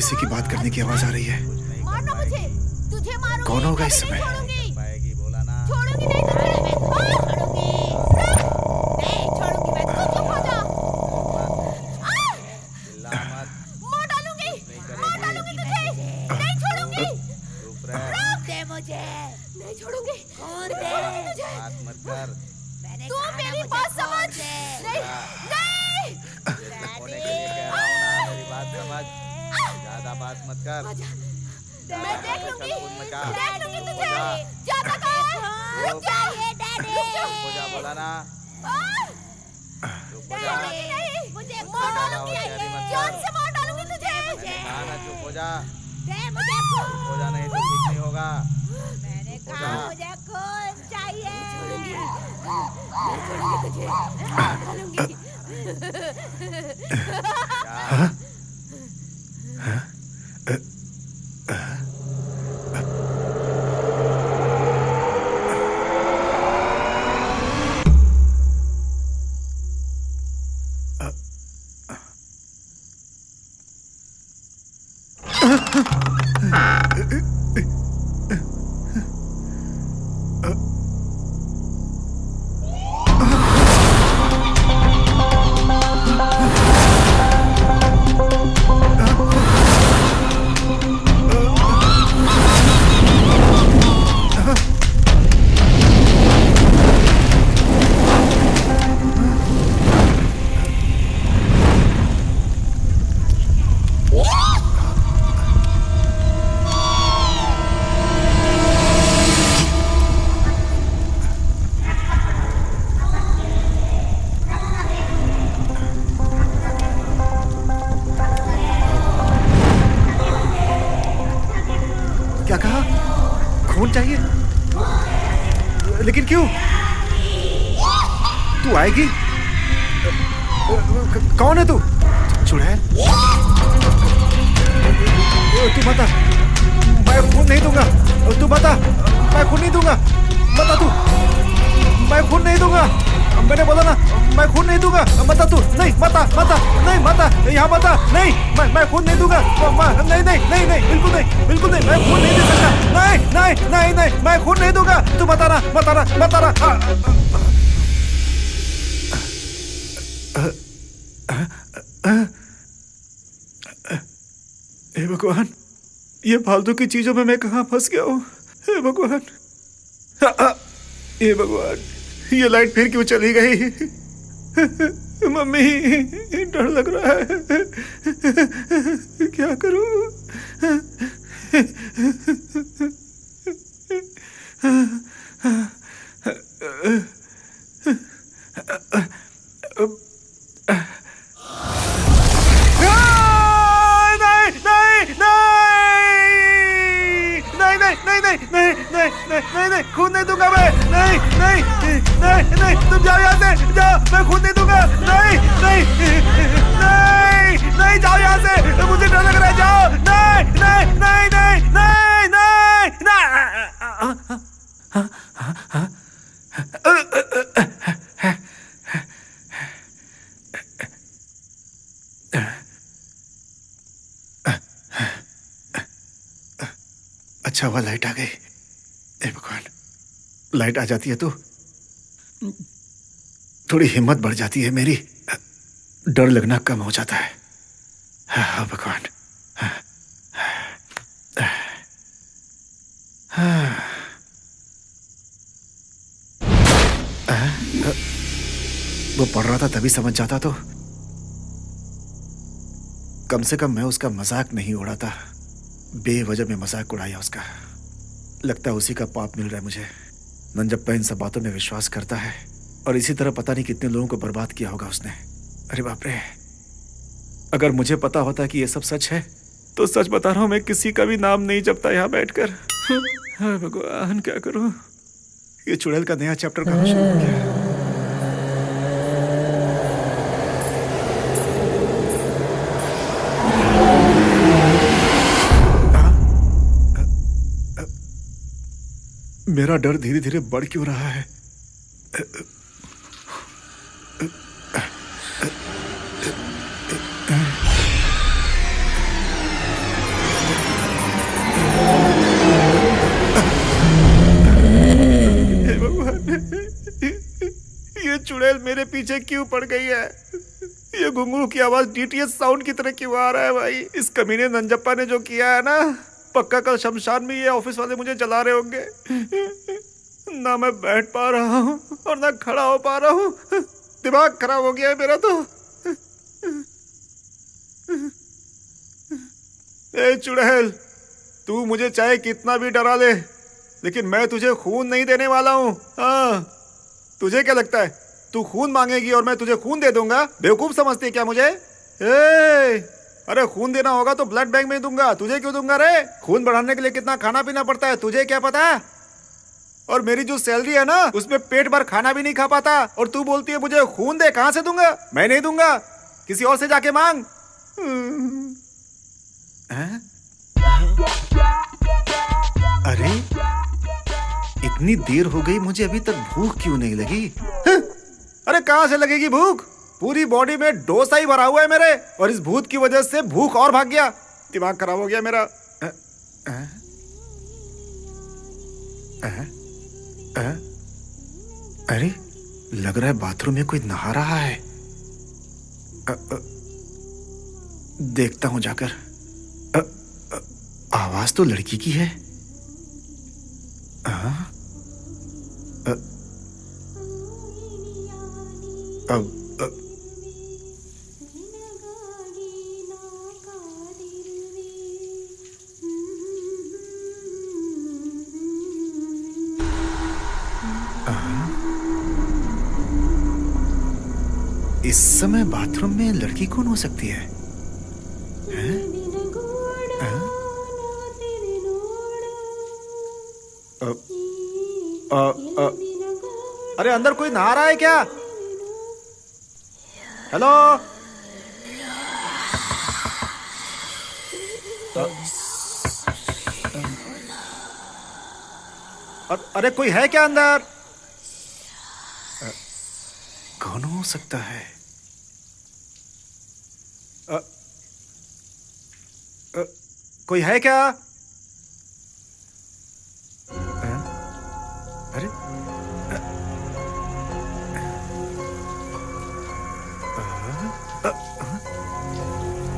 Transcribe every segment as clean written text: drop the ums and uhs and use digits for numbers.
किसी की बात करने की आवाज आ रही है। मारना मुझे, तुझे मारूंगी। कौन होगा इस समय? पाएगी बोला ना। छोड़ूंगी नहीं तुझे, छोड़ूंगी नहीं, छोड़ूंगी मैं। तू चुप हो जा। मार डालूंगी तुझे, नहीं छोड़ूंगी। रोक दे मुझे, नहीं छोड़ूंगी। छोड़ दे तुझे, बात मत कर। तू मेरी बात समझ। नहीं नहीं, होने के लिए कह रहा हूँ ना, मेरी बात समझ। ज्यादा बात मत कर। मैं देख लूंगी तुझे। ज्यादा कर। रुक जा हो जा बोला ना। चुप हो जा। मुझे मार डालूंगी, जान से मार डालूंगी तुझे। कहा ना चुप हो जा। दे मुझे खून। चुप हो जा नहीं तो ठीक नहीं होगा। मैंने कहा मुझे खून चाहिए। छोड़ूंगी तुझे, डालूंगी। क्या कहा? खून चाहिए? लेकिन क्यों? तू आएगी? कौन है तू? चुड़ैल? तू बता, मैं खून नहीं दूंगा। तू बता, मैं खून नहीं दूंगा। बता तू, मैं खून नहीं दूंगा। मैंने बोला ना, मैं खून नहीं दूंगा। बता तू। नहीं बता, नहीं बता, यहाँ बता। नहीं, मैं खून नहीं दूंगा। नहीं नहीं नहीं नहीं, बिल्कुल नहीं, बिल्कुल नहीं, मैं खून नहीं दे सकता। नहीं नहीं नहीं नहीं, मैं खून नहीं दूंगा। तू बता रहा। हे भगवान, ये फालतू की चीजों में मैं कहाँ फंस गया हूँ। हे भगवान, हे भगवान, ये लाइट फिर क्यों चली गई? मम्मी, डर लग रहा है, क्या करूं? नहीं, खून नहीं दूंगा मैं। नहीं, तुम जाओ यहाँ से, जाओ, मैं खून नहीं दूंगा। नहीं, जाओ यहाँ से, मुझे डर लग रहा है, जाओ। नहीं। अच्छा हुआ लाइट आ गई। हे भगवान, लाइट आ जाती है तो थोड़ी हिम्मत बढ़ जाती है मेरी, डर लगना कम हो जाता है। हाँ भगवान। वो पढ़ रहा था तभी समझ जाता तो कम से कम मैं उसका मजाक नहीं उड़ाता। बेवजह में मजाक उड़ाया उसका। लगता है उसी का पाप मिल रहा है मुझे। नंजप्पा इन सब बातों में विश्वास करता है और इसी तरह पता नहीं कितने लोगों को बर्बाद किया होगा उसने। अरे बाप रे, अगर मुझे पता होता कि ये सब सच है तो सच बता रहा हूं, मैं किसी का भी नाम नहीं जपता यहाँ बैठकर। हाँ भगवान, क्या करूं? ये चुड़ैल का नया चैप्टर कहाँ शुरू हो गया? मेरा डर धीरे धीरे बढ़ क्यों रहा है? चुड़ैल मेरे पीछे क्यों पड़ गई है? ये घुंघरू की आवाज डीटीएच साउंड की तरह क्यों आ रहा है भाई? इस कमीने नंजप्पा ने जो किया है ना, पक्का कल शमशान में ये ऑफिस वाले मुझे जला रहे होंगे। ना मैं बैठ पा रहा हूँ और ना खड़ा हो पा रहा हूँ। दिमाग खराब हो गया है मेरा तो। ए चुड़ैल, तू मुझे चाहे कितना भी डरा ले, लेकिन मैं तुझे खून नहीं देने वाला हूँ। हाँ, तुझे क्या लगता है तू खून मांगेगी और मैं तुझे खून दे दूंगा? बेवकूफ समझती है क्या मुझे? अरे खून देना होगा तो ब्लड बैंक में दूंगा, तुझे क्यों दूंगा रे? खून बढ़ाने के लिए कितना खाना पीना पड़ता है तुझे क्या पता? और मेरी जो सैलरी है ना, उसमें पेट भर खाना भी नहीं खा पाता, और तू बोलती है मुझे खून दे। कहां से दूंगा? मैं नहीं दूंगा, किसी और से जाके मांग। अरे इतनी देर हो गई, मुझे अभी तक भूख क्यों नहीं लगी? अरे कहां से लगेगी भूख? पूरी बॉडी में डोसा ही भरा हुआ है मेरे, और इस भूत की वजह से भूख और भाग गया। दिमाग खराब हो गया मेरा। अरे लग रहा है बाथरूम में कोई नहा रहा है। देखता हूं जाकर। आवाज तो लड़की की है। इस समय बाथरूम में लड़की कौन हो सकती है? अरे अंदर कोई नहा रहा है क्या? हेलो? अरे कोई है क्या अंदर? कौन हो सकता है? कोई है क्या? अरे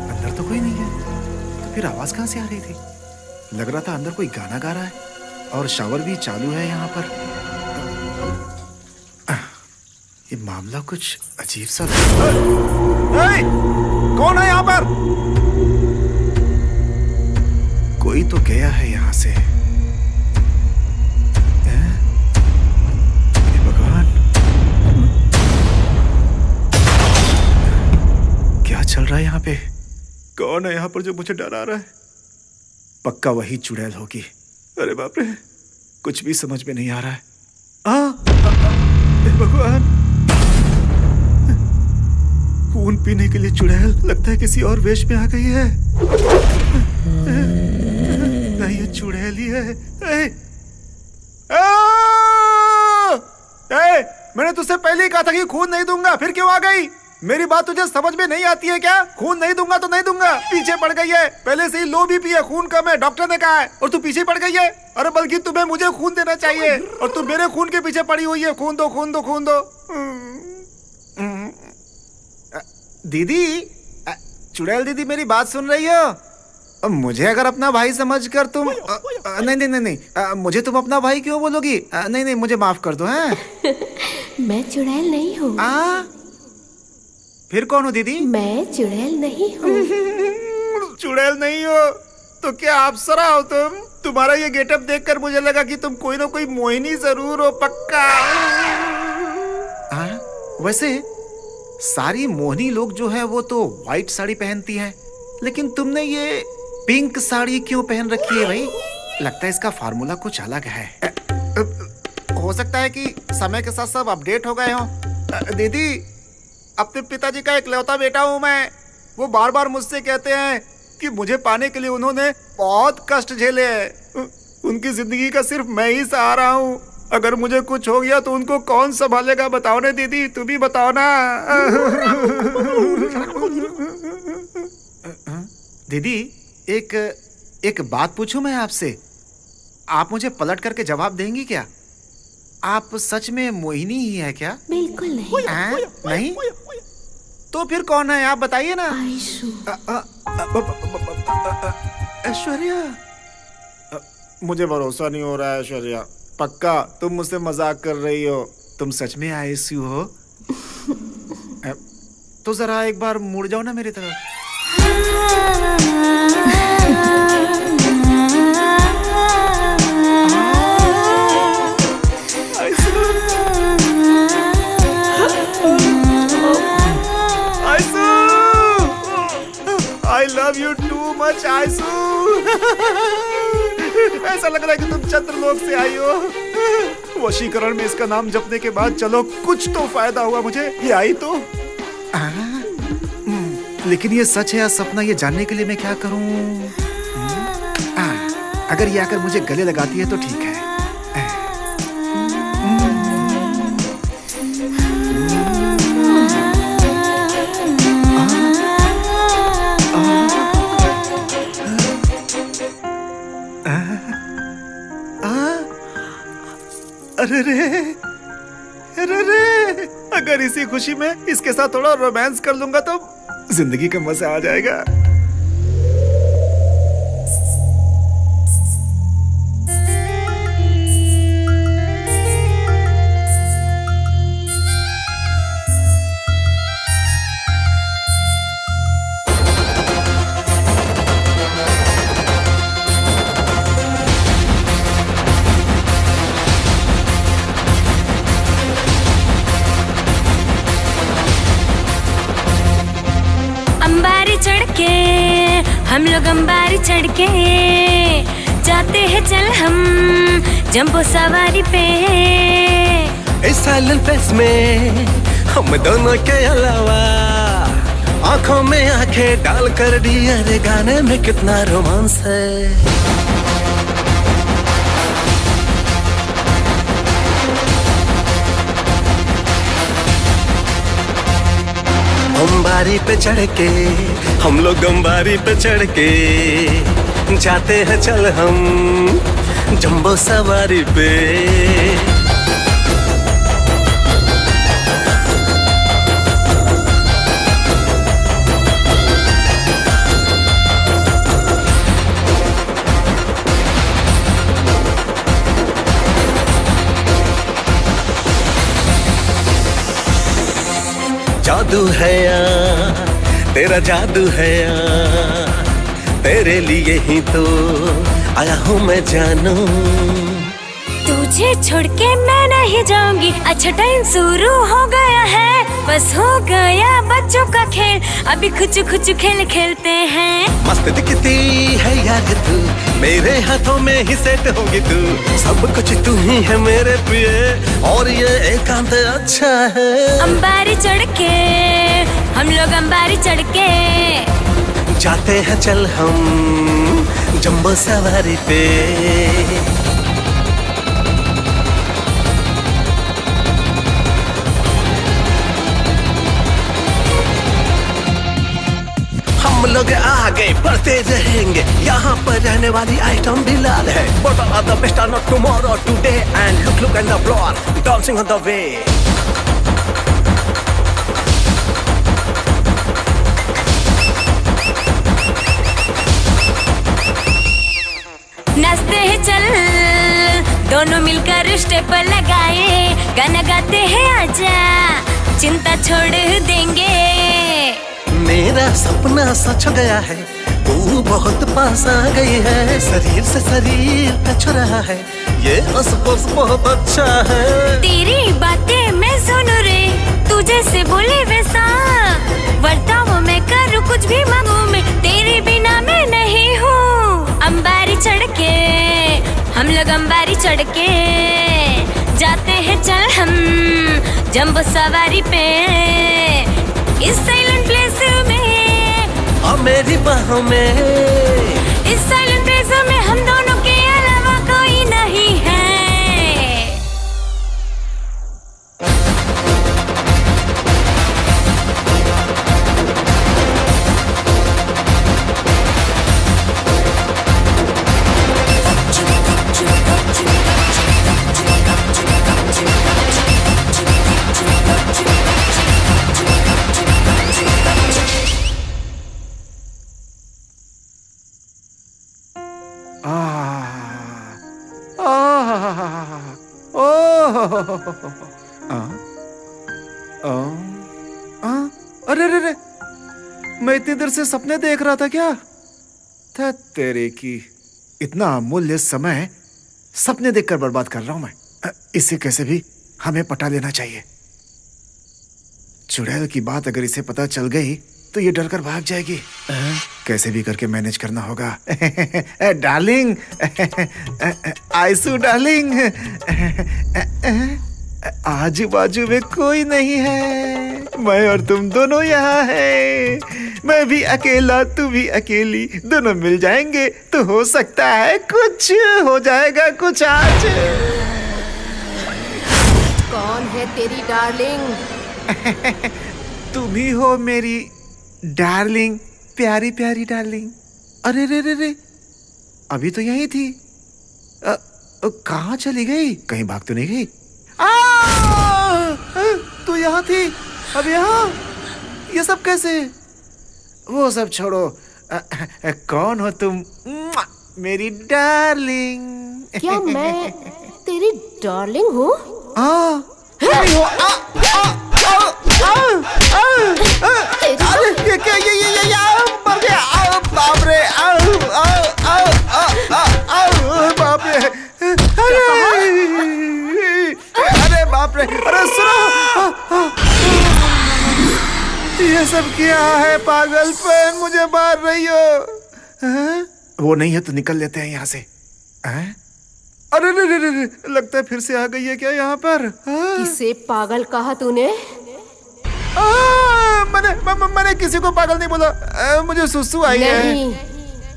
अंदर तो कोई नहीं है, तो फिर आवाज कहां से आ रही थी? लग रहा था अंदर कोई गाना गा रहा है, और शावर भी चालू है यहाँ पर। ये मामला कुछ अजीब सा। कौन है यहाँ पर? कोई तो गया है यहाँ से। भगवान, क्या चल रहा है यहाँ पे? कौन है यहाँ पर जो मुझे डरा रहा है? पक्का वही चुड़ैल होगी। अरे बाप रे, कुछ भी समझ में नहीं आ रहा है। भगवान, खून पीने के लिए चुड़ैल लगता है किसी और वेश में आ गई है। नहीं, ये चुड़ैल ही है। मैंने तुझसे पहले ही कहा था कि खून नहीं दूंगा, फिर क्यों आ गई? मेरी बात तुझे समझ में नहीं आती है क्या? खून नहीं दूंगा तो नहीं दूंगा। पीछे पड़ गई है, पहले से ही लो बीपी है, खून कम है, डॉक्टर ने कहा है, और तू पीछे पड़ गई है। अरे बल्कि तुम्हें मुझे खून देना चाहिए, और तू मेरे खून के पीछे पड़ी हुई है। खून दो, खून दो, खून दो। दीदी, चुड़ैल दीदी, मेरी बात सुन रही हो? मुझे अगर अपना भाई समझकर तुम नहीं नहीं नहीं नहीं, मुझे तुम अपना भाई क्यों बोलोगी? नहीं नहीं, मुझे माफ कर दो। हैं? मैं चुड़ैल नहीं हूँ। फिर कौन हो दीदी? मैं चुड़ैल नहीं हूँ। चुड़ैल नहीं हो तो क्या अप्सरा हो तुम? तुम्हारा ये गेटअप देखकर मुझे लगा कि तुम कोई ना कोई मोहिनी जरूर हो, पक्का। वैसे सारी मोहिनी लोग जो है वो तो व्हाइट साड़ी पहनती हैं, लेकिन तुमने ये पिंक साड़ी क्यों पहन रखी है भाई? लगता है इसका फार्मूला कुछ अलग है। हो सकता है कि समय के साथ सब अपडेट हो गए हो। दीदी, अपने पिताजी का इकलौता बेटा हूँ मैं। वो बार बार मुझसे कहते हैं कि मुझे पाने के लिए उन्होंने बहुत कष्ट झेले हैं। उनकी जिंदगी का सिर्फ मैं ही सहारा हूँ। अगर मुझे कुछ हो गया तो उनको कौन संभालेगा? बताओ ना दीदी, तुम ही बताओ ना। दीदी, एक बात पूछूं मैं आपसे? आप मुझे पलट करके जवाब देंगी क्या? आप सच में मोहिनी ही है क्या? बिल्कुल नहीं। नहीं? तो फिर कौन है आप बताइए ना। आयशु। ऐश्वर्या, मुझे भरोसा नहीं हो रहा है ऐश्वर्या। पक्का तुम मुझसे मजाक कर रही हो? तुम सच में आयशु हो? तो जरा एक बार मुड़ जाओ ना मेरी तरफ। I love you too much, Aishu. ऐसा लग रहा है कि तुम चंद्रलोक से आई हो। वशीकरण में इसका नाम जपने के बाद चलो कुछ तो फायदा हुआ मुझे। ये आई तो। लेकिन ये सच है या सपना, ये जानने के लिए मैं क्या करूं? अगर ये आकर मुझे गले लगाती है तो ठीक है। अरे रे, अरे रे, अगर इसी खुशी में इसके साथ थोड़ा रोमांस कर लूंगा तो जिंदगी का मजा आ जाएगा। हम लोग अंबारी चढ़ के जाते हैं चल हम जंबो सवारी पे। इस साइलेंट प्लेस में हम दोनों के अलावा आंखों में आंखें डाल कर डियर गाने में कितना रोमांस है। अंबारी पे चढ़ के हम लोग अंबारी पे चढ़ के जाते हैं चल हम जंबो सवारी पे। जादू है यहाँ, तेरा जादू है यहाँ, तेरे लिए ही तो आया हूँ मैं जानू। तुझे छोड़ के मैं नहीं जाऊंगी। अच्छा टाइम शुरू हो गया है, बस हो गया बच्चों का खेल, अभी कुछ कुछ खेल खेलते हैं। मस्त दिखती है यार तू, मेरे हाथों में ही सेट होगी तू। सब कुछ तू ही है मेरे प्रिय, और ये एकांत अच्छा है। अंबारी चढ़ के हम लोग अंबारी चढ़ के जाते हैं चल हम जंबो सवारी पे। हम लोग आगे बढ़ते रहेंगे, यहाँ पर रहने वाली आइटम भी लाल है। But all the best are not tomorrow, today, and look at the floor, dancing on the way. नाचते हैं चल दोनों मिलकर स्टेप लगाए, गाना गाते हैं आजा चिंता छोड़ देंगे। मेरा सपना सच हो गया है, तू बहुत पास आ गई है। शरीर से शरीर टच रहा है, ये आसपास बहुत अच्छा है। तेरी बातें मैं सुनूं रे, तू जैसे बोले वैसा वर्ताव मैं करूं, कुछ भी मांगू मैं, तेरे बिना मैं नहीं हूँ। अंबारी चढ़ के हम लोग अंबारी चढ़ के जाते हैं चल हम जंबो सवारी पे। इस साइलेंट प्लेस में और मेरी बाहों में, इस साइलेंट प्लेस में हम दोनों के अलावा कोई नहीं है। अरे अरे अरे, मैं इतनी देर से सपने देख रहा था क्या? था तेरे की, इतना अमूल्य समय सपने देखकर बर्बाद कर रहा हूं मैं। इसे कैसे भी हमें पटा लेना चाहिए। चुड़ैल की बात अगर इसे पता चल गई तो ये डर कर भाग जाएगी। कैसे भी करके मैनेज करना होगा। डार्लिंग, आइसू डार्लिंग, आजू बाजू में कोई नहीं है, मैं और तुम दोनों यहाँ हैं। मैं भी अकेला, तू भी अकेली, दोनों मिल जाएंगे तो हो सकता है कुछ हो जाएगा कुछ आज। कौन है तेरी डार्लिंग? तुम ही हो मेरी डार्लिंग, प्यारी प्यारी डार्लिंग। अरे रे रे रे, अभी तो यही थी, कहाँ चली गई? कहीं भाग तो नहीं गई? तू यहाँ थी, अब यहाँ? ये सब कैसे? वो सब छोड़ो, कौन हो तुम मेरी डार्लिंग? क्या मैं तेरी डार्लिंग हूँ? ये क्या, ये मर गया। बाप रे, बाप रे, अरे बाप रे, अरे सुनो, ये सब क्या है? पागलपन, मुझे मार रही हो। वो नहीं है तो निकल लेते हैं यहाँ से। अरे रे रे रे, लगता है फिर से आ गई है क्या यहाँ पर? किसे पागल कहा तूने? मैंने किसी को पागल नहीं बोला, मुझे सुसु आई है। नहीं,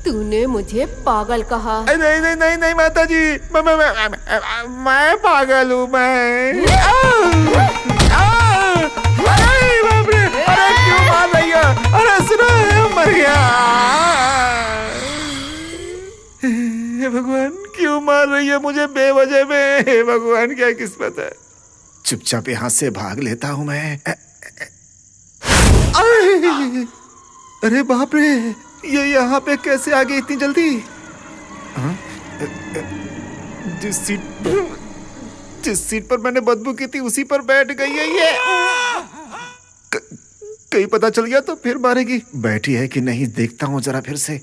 तूने मुझे पागल कहा। नहीं नहीं नहीं नहीं माता जी, मैं पागल हूँ मैं। अरे बाप रे, अरे क्यों मार रही हो? अरे सुनो, मर गया। हे भगवान, क्यों मार रही है मुझे बेवजह में? हे भगवान, क्या किस्मत है। चुपचाप यहाँ से भाग लेता हूँ मैं। अरे बाप रे, ये यहाँ पे कैसे आ गई इतनी जल्दी? जिस सीट पर मैंने बदबू की थी उसी पर बैठ गई है ये। कहीं पता चल गया तो फिर मारेगी। बैठी है कि नहीं देखता हूँ जरा फिर से।